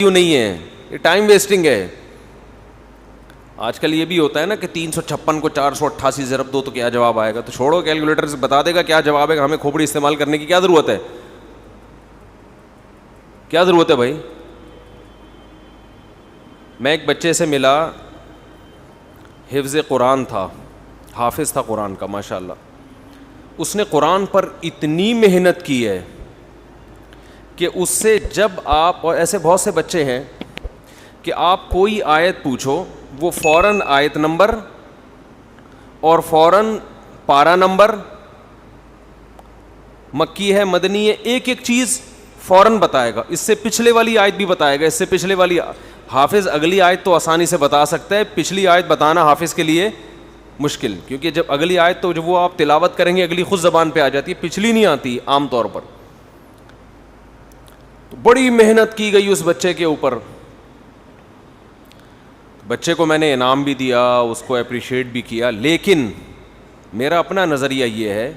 کیوں نہیں ہے؟ یہ ٹائم ویسٹنگ ہے. آج کل یہ بھی ہوتا ہے نا کہ 356 کو 488 ضرب دو تو کیا جواب آئے گا. تو چھوڑو, کیلکولیٹر سے بتا دے گا کیا جواب ہے. ہمیں کھوپڑی استعمال کرنے کی کیا ضرورت ہے؟ کیا ضرورت ہے بھائی؟ میں ایک بچے سے ملا, حفظ قرآن تھا, حافظ تھا قرآن کا ماشاء اللہ. اس نے قرآن پر اتنی محنت کی ہے کہ اس سے جب آپ, اور ایسے بہت سے بچے ہیں کہ آپ کوئی آیت پوچھو وہ فوراً آیت نمبر اور فوراً پارا نمبر, مکی ہے مدنی ہے, ایک ایک چیز فوراً بتائے گا. اس سے پچھلے والی آیت بھی بتائے گا, اس سے پچھلے والی. حافظ اگلی آیت تو آسانی سے بتا سکتا ہے, پچھلی آیت بتانا حافظ کے لیے مشکل, کیونکہ جب اگلی آیت تو جب وہ آپ تلاوت کریں گے اگلی خود زبان پہ آ جاتی ہے, پچھلی نہیں آتی عام طور پر. تو بڑی محنت کی گئی اس بچے کے اوپر. بچے کو میں نے انعام بھی دیا, اس کو اپریشیٹ بھی کیا, لیکن میرا اپنا نظریہ یہ ہے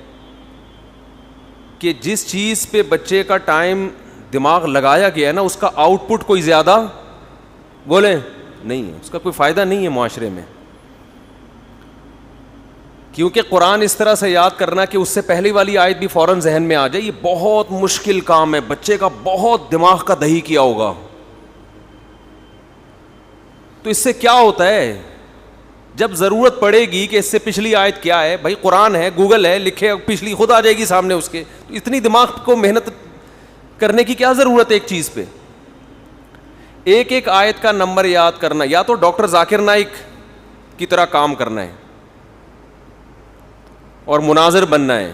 کہ جس چیز پہ بچے کا ٹائم دماغ لگایا گیا ہے نا, اس کا آؤٹ پٹ کوئی زیادہ بولیں نہیں ہے, اس کا کوئی فائدہ نہیں ہے معاشرے میں. کیونکہ قرآن اس طرح سے یاد کرنا کہ اس سے پہلی والی آیت بھی فوراً ذہن میں آ جائے, یہ بہت مشکل کام ہے. بچے کا بہت دماغ کا دہی کیا ہوگا. تو اس سے کیا ہوتا ہے, جب ضرورت پڑے گی کہ اس سے پچھلی آیت کیا ہے, بھائی قرآن ہے, گوگل ہے, لکھے پچھلی خود آ جائے گی سامنے اس کے. تو اتنی دماغ کو محنت کرنے کی کیا ضرورت ہے ایک چیز پہ؟ ایک ایک آیت کا نمبر یاد کرنا, یا تو ڈاکٹر ذاکر نائک کی طرح کام کرنا ہے اور مناظر بننا ہے,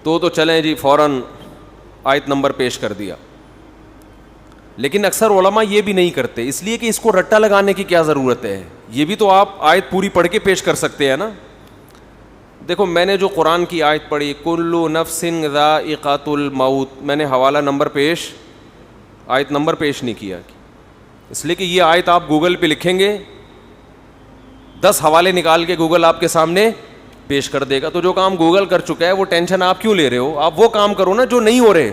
تو چلیں جی فوراً آیت نمبر پیش کر دیا. لیکن اکثر علماء یہ بھی نہیں کرتے, اس لیے کہ اس کو رٹا لگانے کی کیا ضرورت ہے. یہ بھی تو آپ آیت پوری پڑھ کے پیش کر سکتے ہیں نا. دیکھو میں نے جو قرآن کی آیت پڑھی, کلُّ نفس ذائقۃ الموت, میں نے حوالہ نمبر پیش, آیت نمبر پیش نہیں کیا, اس لیے کہ یہ آیت آپ گوگل پہ لکھیں گے 10 حوالے نکال کے گوگل آپ کے سامنے پیش کر دے گا. تو جو کام گوگل کر چکا ہے وہ ٹینشن آپ کیوں لے رہے ہو؟ آپ وہ کام کرو نا جو نہیں ہو رہے.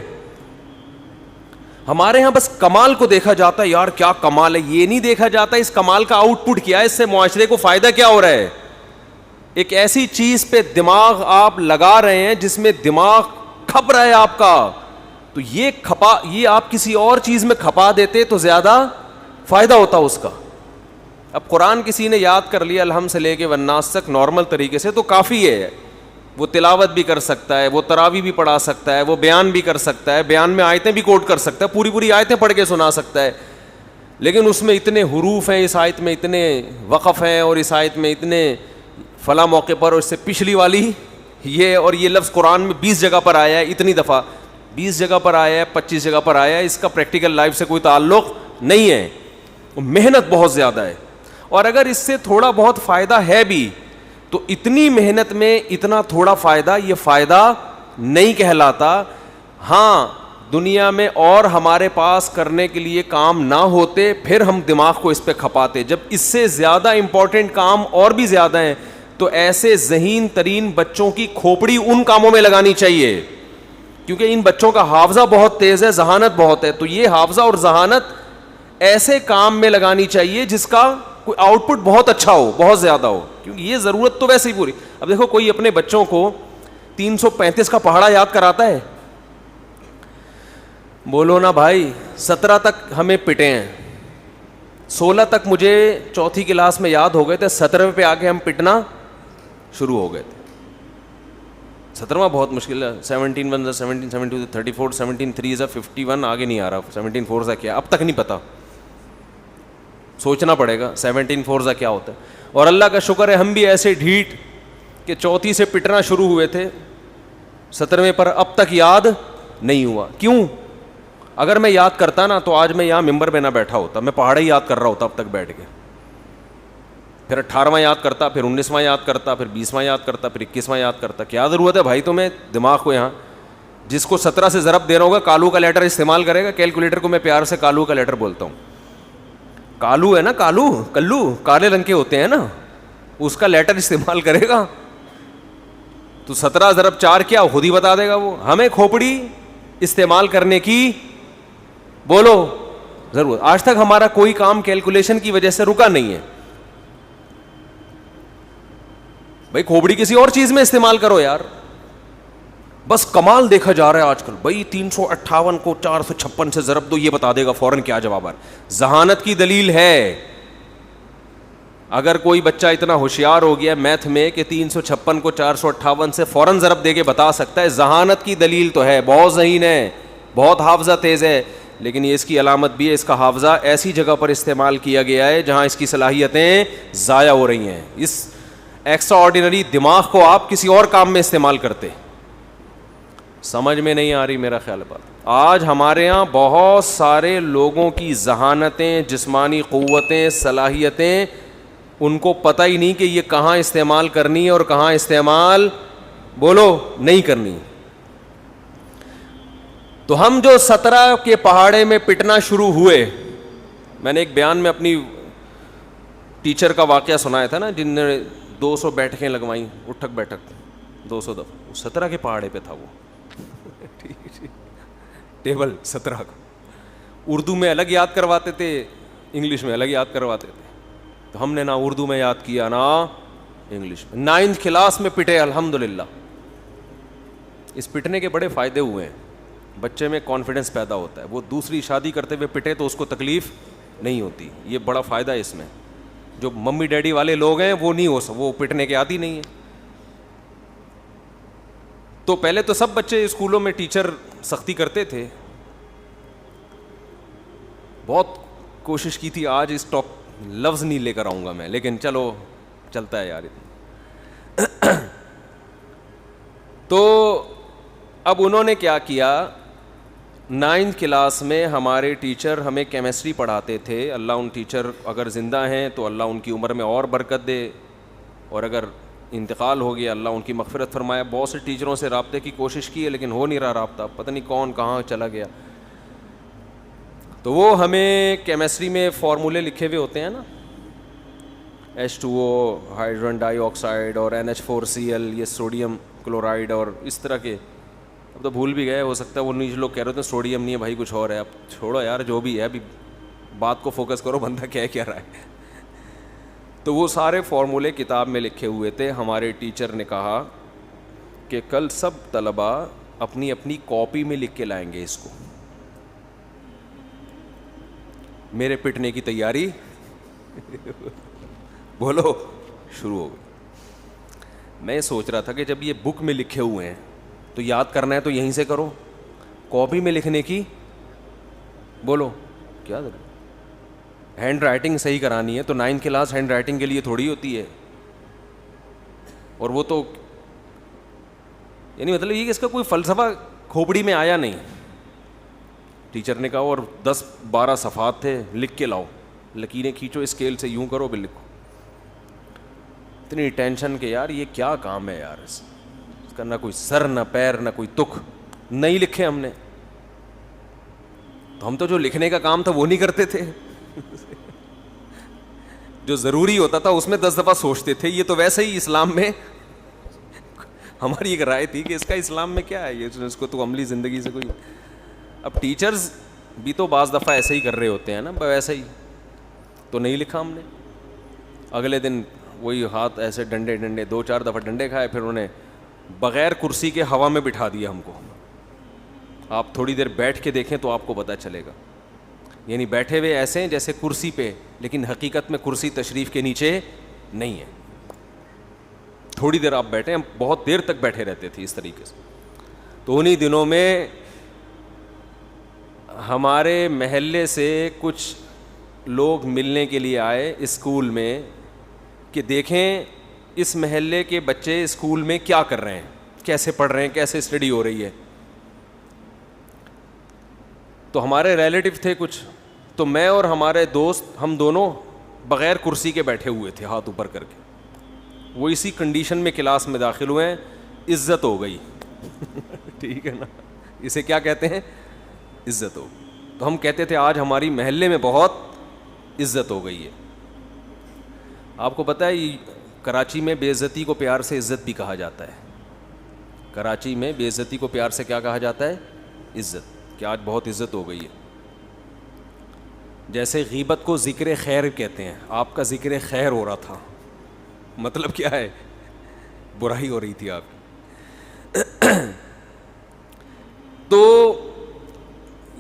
ہمارے ہاں بس کمال کو دیکھا جاتا ہے, یار کیا کمال ہے, یہ نہیں دیکھا جاتا اس کمال کا آؤٹ پٹ کیا ہے, اس سے معاشرے کو فائدہ کیا ہو رہا ہے. ایک ایسی چیز پہ دماغ آپ لگا رہے ہیں جس میں دماغ کھپ رہا ہے آپ کا, تو یہ آپ کسی اور چیز میں کھپا دیتے تو زیادہ فائدہ ہوتا اس کا. اب قرآن کسی نے یاد کر لیا الحمد سے لے کے والناس تک نارمل طریقے سے تو کافی ہے. وہ تلاوت بھی کر سکتا ہے, وہ تراویح بھی پڑھا سکتا ہے, وہ بیان بھی کر سکتا ہے, بیان میں آیتیں بھی کوٹ کر سکتا ہے, پوری آیتیں پڑھ کے سنا سکتا ہے. لیکن اس میں اتنے حروف ہیں, اس آیت میں اتنے وقف ہیں, اور اس آیت میں اتنے فلاں موقع پر, اور اس سے پچھلی والی یہ, اور یہ لفظ قرآن میں 20 جگہ پر آیا ہے, اتنی دفعہ 20 جگہ پر آیا ہے, 25 جگہ پر آیا ہے. اس کا پریکٹیکل لائف سے کوئی تعلق نہیں ہے. محنت بہت زیادہ ہے, اور اگر اس سے تھوڑا بہت فائدہ ہے بھی تو اتنی محنت میں اتنا تھوڑا فائدہ, یہ فائدہ نہیں کہلاتا. ہاں دنیا میں اور ہمارے پاس کرنے کے لیے کام نہ ہوتے پھر ہم دماغ کو اس پہ کھپاتے. جب اس سے زیادہ امپورٹنٹ کام اور بھی زیادہ ہیں تو ایسے ذہین ترین بچوں کی کھوپڑی ان کاموں میں لگانی چاہیے, کیونکہ ان بچوں کا حافظہ بہت تیز ہے, ذہانت بہت ہے. تو یہ حافظہ اور ذہانت ایسے کام میں لگانی چاہیے جس کا کوئی آؤٹ پٹ بہت اچھا ہو, بہت زیادہ ہو, کیونکہ یہ ضرورت تو ویسے ہی پوری. اب دیکھو کوئی اپنے بچوں کو 335 کا پہاڑا یاد کراتا ہے, بولو نا بھائی 17 تک ہمیں پٹے ہیں, 16 تک مجھے چوتھی کلاس میں یاد ہو گئے تھے, 17ویں پہ آگے ہم پٹنا شروع ہو گئے تھے. 17واں بہت مشکل ہے. 17 1 17 17 34 17 3 51 آگے نہیں آ رہا, 17 4 کیا اب تک نہیں پتا, سوچنا پڑے گا 17 4 کیا ہوتا ہے. اور اللہ کا شکر ہے ہم بھی ایسے ڈھیٹ کہ چوتھی سے پٹنا شروع ہوئے تھے, 17ویں پر اب تک یاد نہیں ہوا. کیوں؟ اگر میں یاد کرتا نا تو آج میں یہاں ممبر پہ نہ بیٹھا ہوتا, میں پہاڑے یاد کر رہا ہوتا اب تک بیٹھ کے. پھر 18واں یاد کرتا, پھر 19واں یاد کرتا, پھر 20واں یاد کرتا, پھر 21واں یاد کرتا. کیا ضرورت ہے بھائی تمہیں دماغ کو یہاں؟ جس کو 17 سے ضرب دینا ہوگا کالو کا لیٹر استعمال کرے گا. کیلکولیٹر کو میں پیار سے کالو کا لیٹر بولتا ہوں. کالو ہے نا, کلو کالے رنگ کے ہوتے ہیں نا, اس کا لیٹر استعمال کرے گا تو 17 ضرب 4 کیا خود ہی بتا دے گا وہ. ہمیں کھوپڑی استعمال کرنے کی بولو ضرور. آج تک ہمارا کوئی کام کیلکولیشن کی وجہ سے رکا نہیں ہے. بھائی کھوپڑی کسی اور چیز میں استعمال کرو یار. بس کمال دیکھا جا رہا ہے آج کل. بھائی 358 کو 456 سے ضرب دو, یہ بتا دے گا فوراً کیا جواب آ رہا ہے. ذہانت کی دلیل ہے. اگر کوئی بچہ اتنا ہوشیار ہو گیا میتھ میں کہ 356 کو 458 سے فوراً ضرب دے کے بتا سکتا ہے, ذہانت کی دلیل تو ہے, بہت ذہین ہے, بہت حافظہ تیز ہے. لیکن یہ اس کی علامت بھی ہے, اس کا حافظہ ایسی جگہ پر استعمال کیا گیا ہے جہاں اس کی صلاحیتیں ضائع ہو رہی ہیں. اس ایکسٹرا آرڈینری دماغ کو آپ کسی اور کام میں استعمال کرتے. سمجھ میں نہیں آ رہی میرا خیال بات. آج ہمارے یہاں بہت سارے لوگوں کی ذہانتیں, جسمانی قوتیں, صلاحیتیں, ان کو پتہ ہی نہیں کہ یہ کہاں استعمال کرنی ہے اور کہاں استعمال بولو نہیں کرنی. تو ہم جو 17 کے پہاڑے میں پٹنا شروع ہوئے, میں نے ایک بیان میں اپنی ٹیچر کا واقعہ سنایا تھا نا, جن نے 200 بیٹھکیں لگوائیں, اٹھک بیٹھک 200 دفعہ. 17 کے پہاڑے پہ تھا وہ ٹیبل 17 کا. اردو میں الگ یاد کرواتے تھے, انگلش میں الگ یاد کرواتے تھے. تو ہم نے نہ اردو میں یاد کیا نہ انگلش میں. 9th کلاس میں پٹے الحمدللہ. اس پٹنے کے بڑے فائدے ہوئے ہیں. بچے میں کانفیڈنس پیدا ہوتا ہے. وہ دوسری شادی کرتے ہوئے پٹے تو اس کو تکلیف نہیں ہوتی. یہ بڑا فائدہ ہے اس میں. جو ممی ڈیڈی والے لوگ ہیں وہ نہیں وہ پٹنے کے عادی نہیں ہیں. تو پہلے تو سب بچے اسکولوں میں ٹیچر سختی کرتے تھے, بہت کوشش کی تھی. آج اس لفظ نہیں لے کر آؤں گا میں, لیکن چلو چلتا ہے یار. تو اب انہوں نے کیا کیا, 9th کلاس میں ہمارے ٹیچر ہمیں کیمسٹری پڑھاتے تھے. اللہ ان ٹیچر اگر زندہ ہیں تو اللہ ان کی عمر میں اور برکت دے, اور اگر انتقال ہو گیا اللہ ان کی مغفرت فرمائے. بہت سے ٹیچروں سے رابطے کی کوشش کی ہے لیکن ہو نہیں رہا رابطہ, پتہ نہیں کون کہاں چلا گیا. تو وہ ہمیں کیمسٹری میں فارمولے لکھے ہوئے ہوتے ہیں نا, H2O ہائیڈروجن ڈائی آکسائڈ اور NH4Cl, یہ سوڈیم کلورائڈ اور اس طرح کے. اب تو بھول بھی گئے, ہو سکتا ہے وہ نیچے لوگ کہہ رہے تھے سوڈیم نہیں ہے بھائی کچھ اور ہے. اب چھوڑو یار جو بھی ہے, ابھی بات کو فوکس کرو, بندہ کیا رہا ہے. تو وہ سارے فارمولے کتاب میں لکھے ہوئے تھے. ہمارے ٹیچر نے کہا کہ کل سب طلباء اپنی اپنی کاپی میں لکھ کے لائیں گے اس کو. میرے پٹنے کی تیاری بولو شروع ہو گئی. میں سوچ رہا تھا کہ جب یہ بک میں لکھے ہوئے ہیں تو یاد کرنا ہے تو یہیں سے کرو, کاپی میں لکھنے کی بولو کیا ہینڈ رائٹنگ صحیح کرانی ہے تو 9th کلاس ہینڈ رائٹنگ کے لیے تھوڑی ہوتی ہے. اور وہ تو یعنی مطلب یہ کہ اس کا کوئی فلسفہ کھوپڑی میں آیا نہیں. ٹیچر نے کہا اور 10-12 صفحات تھے, لکھ کے لاؤ, لکیریں کھینچو اسکیل سے, یوں کرو پھر لکھو. اتنی ٹینشن کہ یار یہ کیا کام ہے یار, اس کا نہ کوئی سر نہ پیر نہ کوئی تک. نہیں لکھے ہم نے, تو ہم تو جو لکھنے کا کام تھا وہ نہیں کرتے تھے. جو ضروری ہوتا تھا اس میں 10 دفعہ سوچتے تھے. یہ تو ویسے ہی اسلام میں ہماری ایک رائے تھی کہ اس کا اسلام میں کیا ہے, یہ اس کو تو عملی زندگی سے کوئی. اب ٹیچرز بھی تو بعض دفعہ ایسے ہی کر رہے ہوتے ہیں نا, ویسے ہی تو نہیں لکھا ہم نے. اگلے دن وہی ہاتھ ایسے ڈنڈے 2-4 دفعہ ڈنڈے کھائے, پھر انہیں بغیر کرسی کے ہوا میں بٹھا دیا ہم کو. آپ تھوڑی دیر بیٹھ کے دیکھیں تو آپ کو پتہ چلے گا. یعنی بیٹھے ہوئے ایسے ہیں جیسے کرسی پہ, لیکن حقیقت میں کرسی تشریف کے نیچے نہیں ہے. تھوڑی دیر آپ بیٹھے, ہم بہت دیر تک بیٹھے رہتے تھے اس طریقے سے. تو انہی دنوں میں ہمارے محلے سے کچھ لوگ ملنے کے لیے آئے اسکول میں کہ دیکھیں اس محلے کے بچے اسکول میں کیا کر رہے ہیں, کیسے پڑھ رہے ہیں, کیسے اسٹڈی ہو رہی ہے. تو ہمارے ریلیٹیو تھے کچھ, تو میں اور ہمارے دوست ہم دونوں بغیر کرسی کے بیٹھے ہوئے تھے ہاتھ اوپر کر کے. وہ اسی کنڈیشن میں کلاس میں داخل ہوئے ہیں, عزت ہو گئی. ٹھیک ہے نا, اسے کیا کہتے ہیں, عزت ہو گئی. تو ہم کہتے تھے آج ہماری محلے میں بہت عزت ہو گئی ہے. آپ کو پتہ ہے کراچی میں بے عزتی کو پیار سے عزت بھی کہا جاتا ہے. کراچی میں بے عزتی کو پیار سے کیا کہا جاتا ہے, عزت, کہ آج بہت عزت ہو گئی ہے. جیسے غیبت کو ذکر خیر کہتے ہیں, آپ کا ذکر خیر ہو رہا تھا, مطلب کیا ہے, برائی ہو رہی تھی آپ کی. تو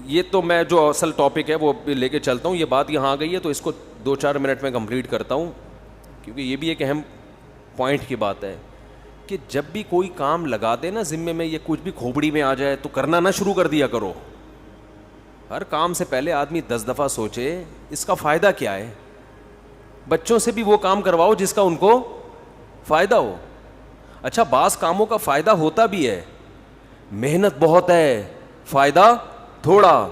یہ تو میں جو اصل ٹاپک ہے وہ لے کے چلتا ہوں. یہ بات یہاں آ گئی ہے تو اس کو 2-4 منٹ میں کمپلیٹ کرتا ہوں, کیونکہ یہ بھی ایک اہم پوائنٹ کی بات ہے کہ جب بھی کوئی کام لگا دے نا ذمے میں, یہ کچھ بھی کھوپڑی میں آ جائے تو کرنا نہ شروع کر دیا کرو. ہر کام سے پہلے آدمی 10 دفعہ سوچے اس کا فائدہ کیا ہے. بچوں سے بھی وہ کام کرواؤ جس کا ان کو فائدہ ہو. اچھا, بعض کاموں کا فائدہ ہوتا بھی ہے, محنت بہت ہے, فائدہ تھوڑا.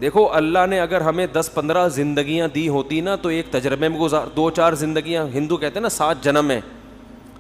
دیکھو اللہ نے اگر ہمیں 10-15 زندگیاں دی ہوتی نا تو ایک تجربے میں 2-4 زندگیاں, ہندو کہتے ہیں نا 7 جنم ہیں,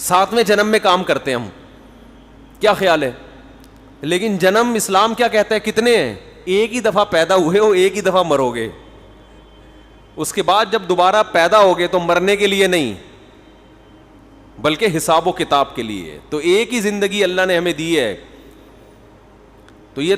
7ویں جنم میں کام کرتے ہم. کیا خیال ہے؟ لیکن جنم اسلام کیا کہتا ہے, کتنے ہیں؟ ایک ہی دفعہ پیدا ہوئے ہو, ایک ہی دفعہ مرو گے. اس کے بعد جب دوبارہ پیدا ہوگے تو مرنے کے لیے نہیں بلکہ حساب و کتاب کے لیے. تو ایک ہی زندگی اللہ نے ہمیں دی ہے, تو یہ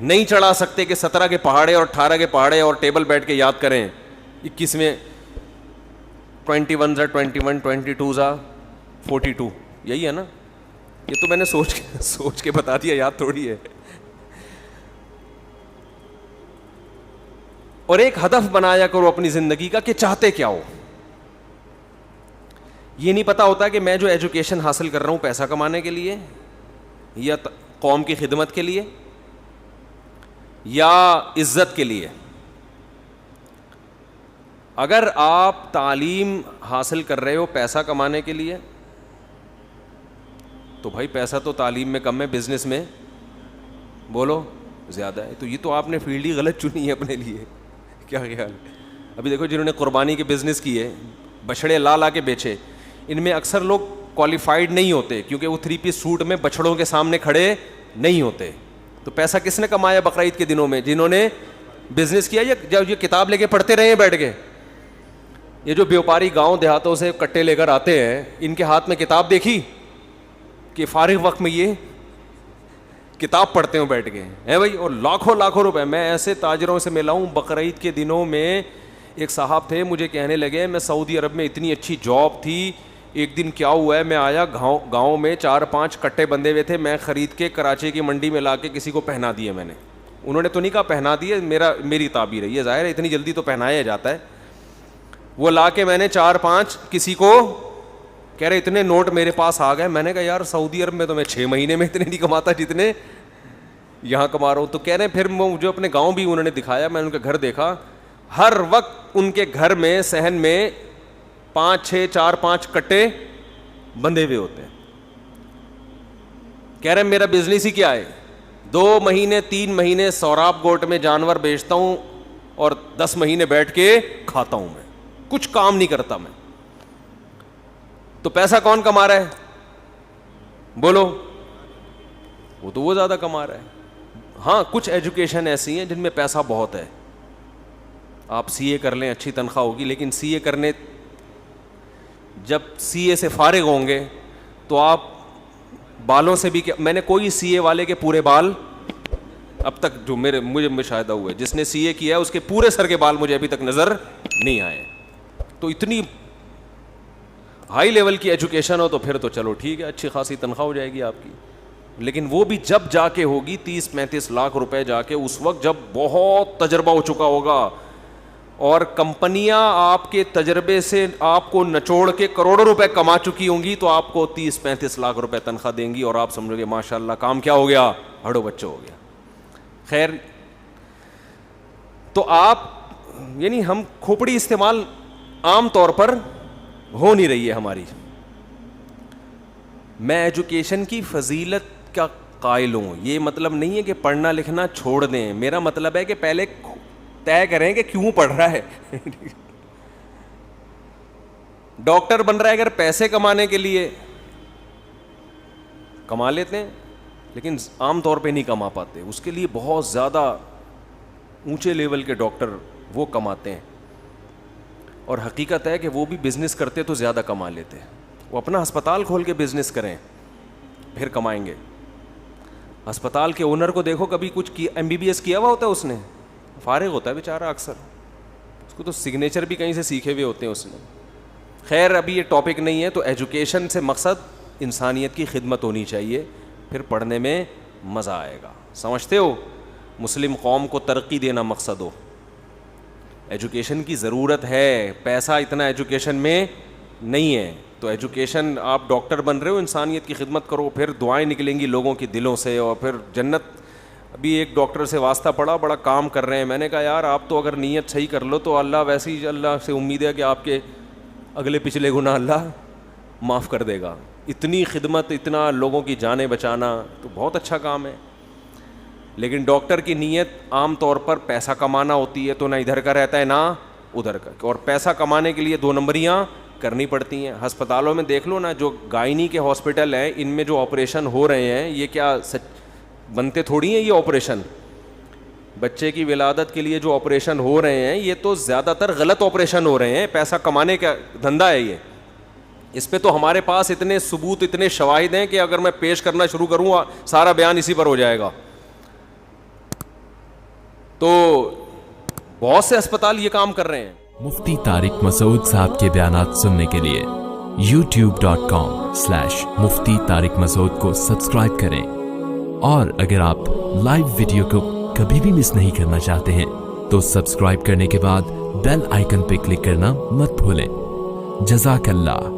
نہیں چڑھا سکتے کہ 17 کے پہاڑے اور 18 کے پہاڑے اور ٹیبل بیٹھ کے یاد کریں. 21 میں 21 21 22 42, یہی ہے نا. یہ تو میں نے سوچ کے بتا دیا, یاد تھوڑی ہے. اور ایک ہدف بنایا کرو اپنی زندگی کا کہ چاہتے کیا ہو. یہ نہیں پتا ہوتا کہ میں جو ایجوکیشن حاصل کر رہا ہوں پیسہ کمانے کے لیے, یا قوم کی خدمت کے لیے, یا عزت کے لیے. اگر آپ تعلیم حاصل کر رہے ہو پیسہ کمانے کے لیے تو بھائی پیسہ تو تعلیم میں کم ہے, بزنس میں بولو زیادہ ہے. تو یہ تو آپ نے فیلڈ ہی غلط چنی ہے اپنے لیے. کیا خیال ہے؟ ابھی دیکھو جنہوں نے قربانی کے بزنس کیے, بچھڑے لا کے بیچے, ان میں اکثر لوگ کوالیفائڈ نہیں ہوتے کیونکہ وہ 3 پیس سوٹ میں بچھڑوں کے سامنے کھڑے نہیں ہوتے. تو پیسہ کس نے کمایا بقرعید کے دنوں میں؟ جنہوں نے بزنس کیا, یا جب یہ کتاب لے کے پڑھتے رہے ہیں بیٹھ کے. یہ جو بیوپاری گاؤں دیہاتوں سے کٹے لے کر آتے ہیں, ان کے ہاتھ میں کتاب دیکھی کہ فارغ وقت میں یہ کتاب پڑھتے ہوں بیٹھ کے ہیں بھائی, اور لاکھوں روپے. میں ایسے تاجروں سے ملا ہوں بقرعید کے دنوں میں. ایک صاحب تھے, مجھے کہنے لگے میں سعودی عرب میں اتنی اچھی جاب تھی, ایک دن کیا ہوا ہے, میں آیا گاؤں میں 4-5 کٹے بندھے ہوئے تھے, میں خرید کے کراچی کی منڈی میں لا کے کسی کو پہنا دیے میں نے. انہوں نے تو نہیں کہا پہنا دیے, میری تعبیر ہے, یہ ظاہر ہے اتنی جلدی تو پہنایا جاتا ہے. وہ لا کے میں نے 4-5 کسی کو, کہہ رہے اتنے نوٹ میرے پاس آ گئے. میں نے کہا یار سعودی عرب میں تو میں 6 مہینے میں اتنے نہیں کماتا جتنے یہاں کما رہا ہوں. تو کہہ رہے ہیں پھر مجھے اپنے گاؤں بھی انہوں نے دکھایا, میں ان کا گھر دیکھا, ہر وقت ان کے گھر میں صحن میں 4-5 کٹے بندھے ہوئے ہوتے ہیں. کہہ رہے ہیں میرا بزنس ہی کیا ہے, 2 مہینے 3 مہینے سوراب گوٹ میں جانور بیچتا ہوں اور 10 مہینے بیٹھ کے کھاتا ہوں, میں کچھ کام نہیں کرتا میں. تو پیسہ کون کما رہا ہے بولو؟ وہ تو وہ زیادہ کما رہا ہے. ہاں کچھ ایجوکیشن ایسی ہیں جن میں پیسہ بہت ہے, آپ سی اے کر لیں اچھی تنخواہ ہوگی, لیکن سی اے کرنے جب سی اے سے فارغ ہوں گے تو آپ بالوں سے بھی میں نے کوئی سی اے والے کے پورے بال اب تک جو مجھے مشاہدہ ہوا ہے, جس نے سی اے کیا ہے اس کے پورے سر کے بال مجھے ابھی تک نظر نہیں آئے. تو اتنی ہائی لیول کی ایجوکیشن ہو تو پھر تو چلو ٹھیک ہے, اچھی خاصی تنخواہ ہو جائے گی آپ کی. لیکن وہ بھی جب جا کے ہوگی 30-35 لاکھ روپے جا کے, اس وقت جب بہت تجربہ ہو چکا ہوگا اور کمپنیاں آپ کے تجربے سے آپ کو نچوڑ کے کروڑوں روپے کما چکی ہوں گی, تو آپ کو 30-35 لاکھ روپے تنخواہ دیں گی اور آپ سمجھو گے ماشاء اللہ کام کیا ہو گیا, ہڑو بچوں ہو گیا. خیر, تو آپ یعنی ہم کھوپڑی استعمال عام طور پر ہو نہیں رہی ہے ہماری. میں ایجوکیشن کی فضیلت کا قائل ہوں, یہ مطلب نہیں ہے کہ پڑھنا لکھنا چھوڑ دیں, میرا مطلب ہے کہ پہلے طے کریں کہ کیوں پڑھ رہا ہے. ڈاکٹر بن رہا ہے اگر پیسے کمانے کے لیے کما لیتے ہیں, لیکن عام طور پہ نہیں کما پاتے. اس کے لیے بہت زیادہ اونچے لیول کے ڈاکٹر وہ کماتے ہیں, اور حقیقت ہے کہ وہ بھی بزنس کرتے تو زیادہ کما لیتے ہیں. وہ اپنا ہسپتال کھول کے بزنس کریں, پھر کمائیں گے. ہسپتال کے اونر کو دیکھو, کبھی کچھ MBBS کیا ہوا ہوتا ہے اس نے, فارغ ہوتا ہے بیچارہ اکثر, اس کو تو سگنیچر بھی کہیں سے سیکھے ہوئے ہوتے ہیں اس نے. خیر ابھی یہ ٹاپک نہیں ہے. تو ایجوکیشن سے مقصد انسانیت کی خدمت ہونی چاہیے, پھر پڑھنے میں مزہ آئے گا. سمجھتے ہو, مسلم قوم کو ترقی دینا مقصد ہو. ایجوکیشن کی ضرورت ہے, پیسہ اتنا ایجوکیشن میں نہیں ہے. تو ایجوکیشن, آپ ڈاکٹر بن رہے ہو, انسانیت کی خدمت کرو, پھر دعائیں نکلیں گی لوگوں کے دلوں سے, اور پھر جنت. ابھی ایک ڈاکٹر سے واسطہ پڑا, بڑا کام کر رہے ہیں. میں نے کہا یار آپ تو اگر نیت صحیح کر لو تو اللہ ویسے ہی, اللہ سے امید ہے کہ آپ کے اگلے پچھلے گناہ اللہ معاف کر دے گا. اتنی خدمت, اتنا لوگوں کی جانیں بچانا تو بہت اچھا کام ہے. لیکن ڈاکٹر کی نیت عام طور پر پیسہ کمانا ہوتی ہے, تو نہ ادھر کا رہتا ہے نہ ادھر کا, اور پیسہ کمانے کے لیے 2 نمبریاں کرنی پڑتی ہیں. ہسپتالوں میں دیکھ لو نا, جو گائنی کے ہاسپٹل ہیں ان میں جو آپریشن ہو رہے ہیں, یہ کیا بنتے تھوڑی ہیں یہ آپریشن. بچے کی ولادت کے لیے جو آپریشن ہو رہے ہیں یہ تو زیادہ تر غلط آپریشن ہو رہے ہیں. پیسہ کمانے کا دھندا ہے یہ. اس پہ تو ہمارے پاس اتنے ثبوت, اتنے شواہد ہیں کہ اگر میں پیش کرنا شروع کروں سارا بیان اسی پر ہو جائے گا. تو بہت سے اسپتال یہ کام کر رہے ہیں. مفتی طارق مسعود صاحب کے بیانات سننے کے لیے youtube.com/مفتی طارق مسعود کو سبسکرائب کریں, اور اگر آپ لائیو ویڈیو کو کبھی بھی مس نہیں کرنا چاہتے ہیں تو سبسکرائب کرنے کے بعد بیل آئیکن پہ کلک کرنا مت بھولیں. جزاک اللہ.